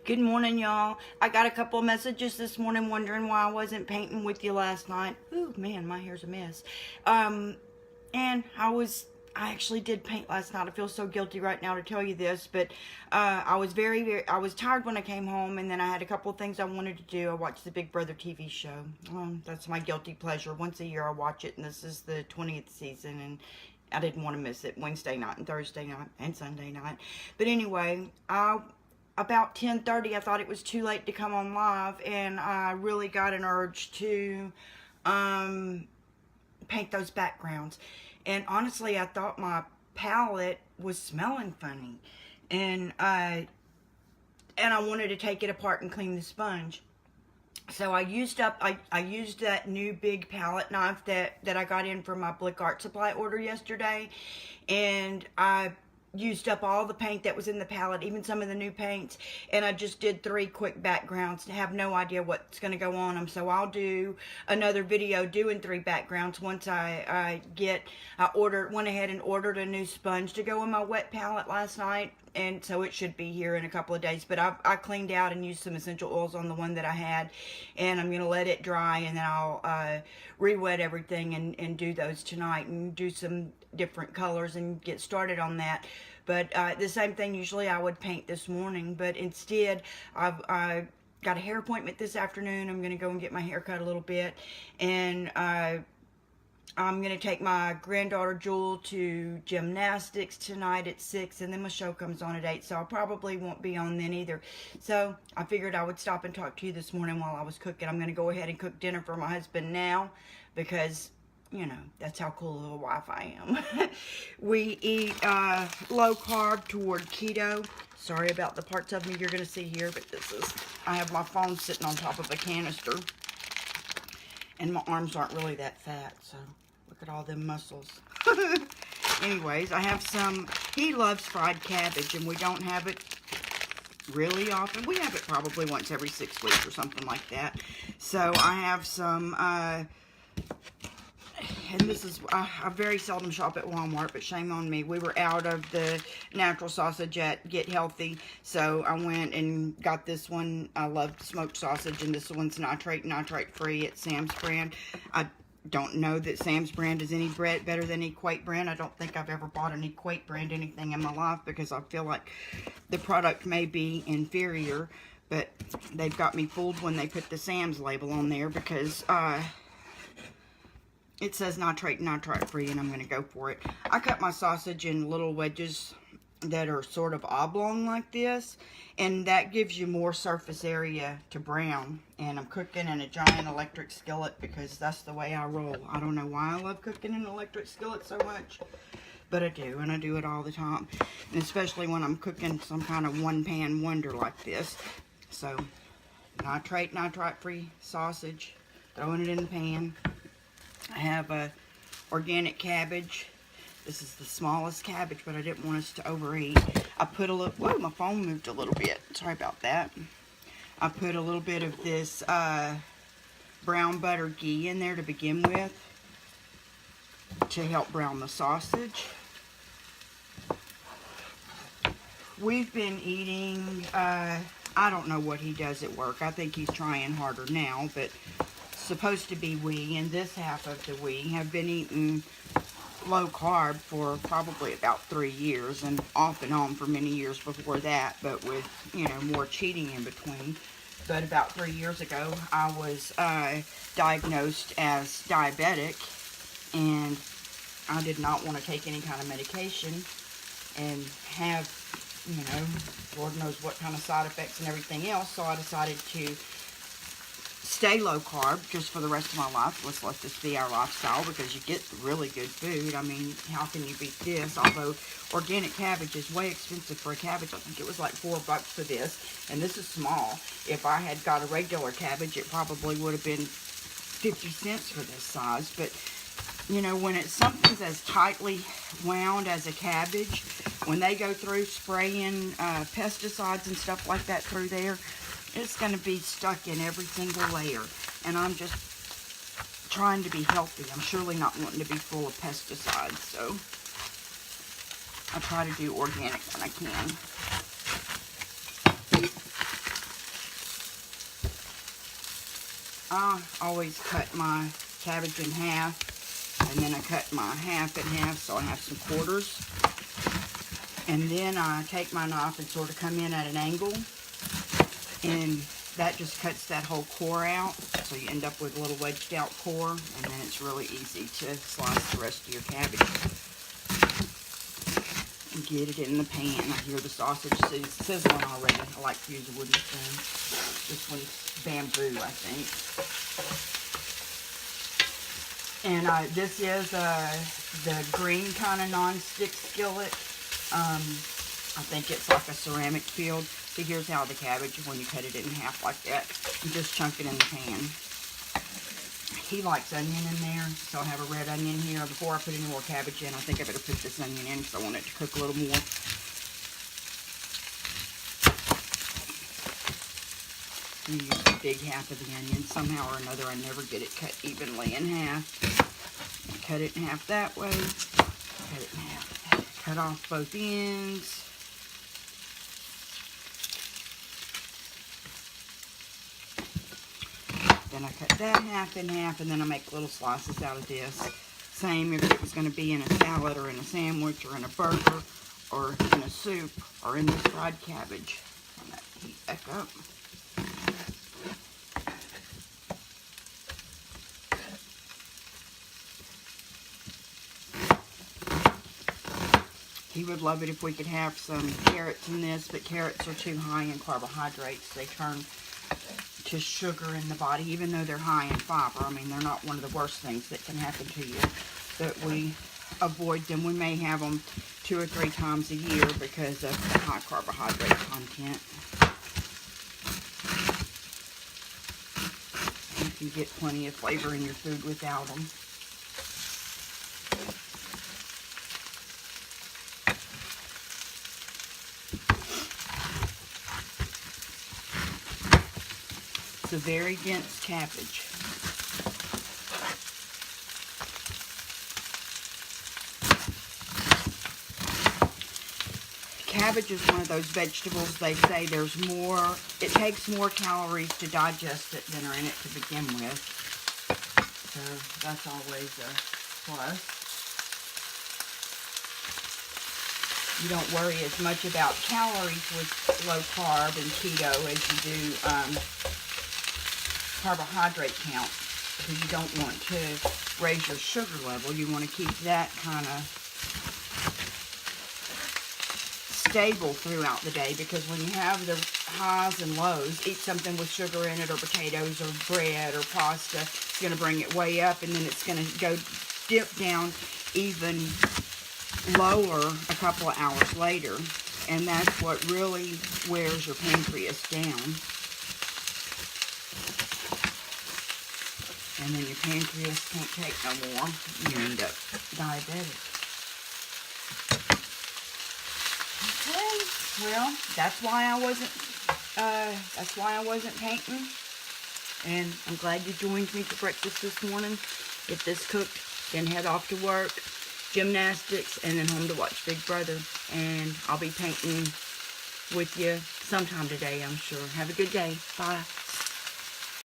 Good morning, y'all. I got a couple of messages this morning wondering why I wasn't painting with you last night. Ooh, man, my hair's a mess. And I actually did paint last night. I feel so guilty right now to tell you this, but I was I was tired when I came home, and then I had a couple of things I wanted to do. I watched the Big Brother TV show. That's my guilty pleasure. Once a year I watch it, and this is the 20th season, and I didn't want to miss it. Wednesday night and Thursday night and Sunday night. But anyway, about 10:30, I thought it was too late to come on live, and I really got an urge to paint those backgrounds. And honestly, I thought my palette was smelling funny, and I wanted to take it apart and clean the sponge. So I used that new big palette knife that I got in for my Blick Art Supply order yesterday, and I used up all the paint that was in the palette, even some of the new paints, and I just did 3 quick backgrounds. I have no idea what's going to go on them, so I'll do another video doing 3 backgrounds once I went ahead and ordered a new sponge to go in my wet palette last night, and so it should be here in a couple of days. But I cleaned out and used some essential oils on the one that I had, and I'm going to let it dry, and then I'll re-wet everything and do those tonight and do some different colors and get started on that. But the same thing, usually I would paint this morning, but instead I got a hair appointment this afternoon. I'm going to go and get my hair cut a little bit, and I'm going to take my granddaughter Jewel to gymnastics tonight at 6, and then my show comes on at 8, so I probably won't be on then either. So I figured I would stop and talk to you this morning while I was cooking. I'm going to go ahead and cook dinner for my husband now, because you know, that's how cool of a wife I am. We eat low carb toward keto. Sorry about the parts of me you're going to see here, but I have my phone sitting on top of a canister, and my arms aren't really that fat, so look at all them muscles. Anyways, I have he loves fried cabbage, and we don't have it really often. We have it probably once every 6 weeks or something like that. So I have some, and this is, I very seldom shop at Walmart, but shame on me. We were out of the natural sausage at Get Healthy, so I went and got this one. I love smoked sausage, and this one's nitrate free at Sam's brand. I don't know that Sam's brand is any better than Equate brand. I don't think I've ever bought an Equate brand anything in my life, because I feel like the product may be inferior, but they've got me fooled when they put the Sam's label on there, because it says nitrate free, and I'm going to go for it. I cut my sausage in little wedges that are sort of oblong like this, and that gives you more surface area to brown. And I'm cooking in a giant electric skillet because that's the way I roll. I don't know why I love cooking in an electric skillet so much, but I do, and I do it all the time, and especially when I'm cooking some kind of one-pan wonder like this. So nitrate free sausage, throwing it in the pan. I have a organic cabbage. This is the smallest cabbage, but I didn't want us to overeat. I put a little, whoa, my phone moved a little bit. Sorry about that. I put a little bit of this brown butter ghee in there to begin with, to help brown the sausage. We've been eating, I don't know what he does at work. I think he's trying harder now, but supposed to be we, and this half of the we have been eating low carb for probably about 3 years, and off and on for many years before that, but with, you know, more cheating in between. But about 3 years ago, I was diagnosed as diabetic, and I did not want to take any kind of medication and have, you know, Lord knows what kind of side effects and everything else. So I decided to stay low carb just for the rest of my life. Let's let this be our lifestyle, because you get really good food. I mean, how can you beat this? Although organic cabbage is way expensive for a cabbage. I think it was like $4 for this, and this is small. If I had got a regular cabbage, it probably would have been 50 cents for this size. But you know, when something's as tightly wound as a cabbage, when they go through spraying pesticides and stuff like that through there, it's going to be stuck in every single layer. And I'm just trying to be healthy. I'm surely not wanting to be full of pesticides. So I try to do organic when I can. I always cut my cabbage in half, and then I cut my half in half so I have some quarters. And then I take my knife and sort of come in at an angle, and that just cuts that whole core out, so you end up with a little wedged out core, and then it's really easy to slice the rest of your cabbage. And get it in the pan. I hear the sausage sizzling already. I like to use a wooden spoon. This one's bamboo, I think. And this is the green kind of non-stick skillet. I think it's like a ceramic field. See, here's how the cabbage, when you cut it in half like that, you just chunk it in the pan. He likes onion in there, so I have a red onion here. Before I put any more cabbage in, I think I better put this onion in because I want it to cook a little more. You use the big half of the onion. Somehow or another, I never get it cut evenly in half. Cut it in half that way. Cut it in half. Cut off both ends. Then I cut that half in half, and then I make little slices out of this. Same if it was going to be in a salad or in a sandwich or in a burger or in a soup or in this fried cabbage. Turn that heat back up. He would love it if we could have some carrots in this, but carrots are too high in carbohydrates. They turn to sugar in the body, even though they're high in fiber. I mean, they're not one of the worst things that can happen to you, but we avoid them. We may have them 2 or 3 times a year because of the high carbohydrate content. You can get plenty of flavor in your food without them. It's a very dense cabbage. Cabbage is one of those vegetables they say there's more, it takes more calories to digest it than are in it to begin with. So that's always a plus. You don't worry as much about calories with low carb and keto as you do carbohydrate count, because you don't want to raise your sugar level. You want to keep that kind of stable throughout the day, because when you have the highs and lows, eat something with sugar in it, or potatoes, or bread, or pasta, it's going to bring it way up, and then it's going to go dip down even lower a couple of hours later, and that's what really wears your pancreas down. And then your pancreas can't take no more. You end up diabetic. Okay, well, that's why I wasn't painting. And I'm glad you joined me for breakfast this morning. Get this cooked, then head off to work, gymnastics, and then home to watch Big Brother. And I'll be painting with you sometime today, I'm sure. Have a good day. Bye.